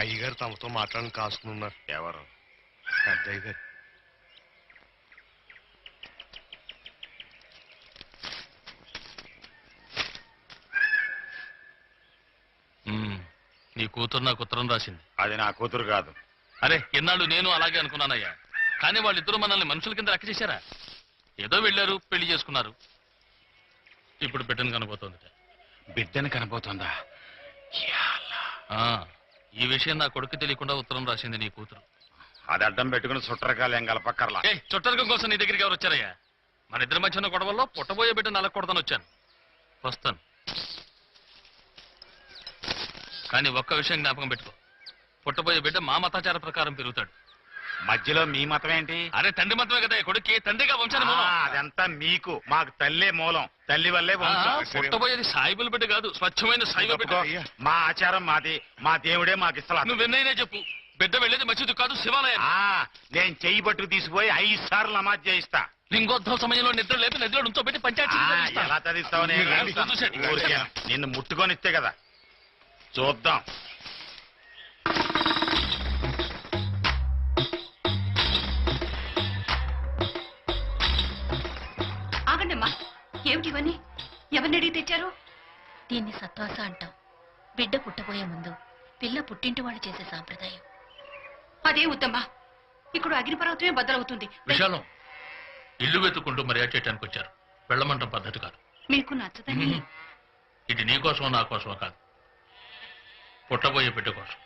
అయ్యగారు తమతో మాట్లాడని కాసుకున్నారు. ఎవరు? పెద్దయ్య గారు. నీ కూతురు నాకు ఉత్తరం రాసింది. అది నా కూతురు కాదు. అరే ఎన్నాళ్ళు నేను అలాగే అనుకున్నానయ్యా. కానీ వాళ్ళిద్దరూ మనల్ని మనుషుల కింద లెక్క చేశారా? ఏదో వెళ్ళారు, పెళ్లి చేసుకున్నారు. ఇప్పుడు బిడ్డను కనబోతోంది. బిడ్డను కనబోతోందా? ఈ విషయం నా కొడుకు తెలియకుండా ఉత్తరం రాసింది నీ కూతురు. అది అడ్డం పెట్టుకుని చుట్టరకాలు ఏం కలపక్కర్లా. చుట్టరికం కోసం నీ దగ్గరికి ఎవరు వచ్చారయ్యా? మన ఇద్దరి మధ్యన గొడవల్లో పుట్టబోయే బిడ్డ నలకూడదని వచ్చాను. వస్తాను. కానీ ఒక్క విషయం జ్ఞాపకం పెట్టుకో, పుట్టబోయే బిడ్డ మా మతాచార ప్రకారం పెరుగుతాడు. మధ్యలో మీ మతం ఏంటి? అరే తండ్రి మతమే కదా కొడుక్కి, తండ్రిగా వంశాన్ని మూలం. అదంతా మీకు, మాకు తల్లే మూలం. తల్లి వల్లే వంశం. పుట్టబోయేది సాయిబుల బిడ్డ కాదు, స్వచ్ఛమైన శైవ బిడ్డ. మా ఆచారం మాది, మా దేవుడే మాకు ఇస్తా. నువ్వెన్నైనా చెప్పు, బిడ్డ వెళ్ళేది మసీదు కాదు, శివాలయం. నేను చెయ్యి పట్టుకు తీసిపోయి 5 సార్లు నమాజ్ చేయిస్తా. లింగోద్భవ సమయంలో నిద్ర లేపి నదిలో నుంచోబెట్టి పంచాయతీ ఎలా చదివిస్తావు? నిన్ను ముట్టుకొనిస్తే కదా చూద్దాం. ఆగండమ్మా, ఏమిటి ఇవన్నీ? ఎవరిని అడిగి తెచ్చారు? దీన్ని సత్వాస అంటాం. బిడ్డ పుట్టబోయే ముందు పిల్ల పుట్టింటి వాళ్ళు చేసే సాంప్రదాయం. అదే వద్దమ్మా, ఇక్కడ అగ్నిపర్వతమే బద్దలవుతుంది. విశాలం, ఇల్లు వెతుక్కుంటూ మర్యాద చేయడానికి వచ్చారు. వెళ్ళమంటాం పద్ధతి కాదు. మీకు నచ్చదని? ఇది నీ కోసమో నా కోసమో కాదు, పుట్టబోయే బిడ్డ కోసం.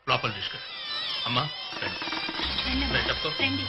లోపల తీసుకెళ్ళి. అమ్మా రండి. రండి.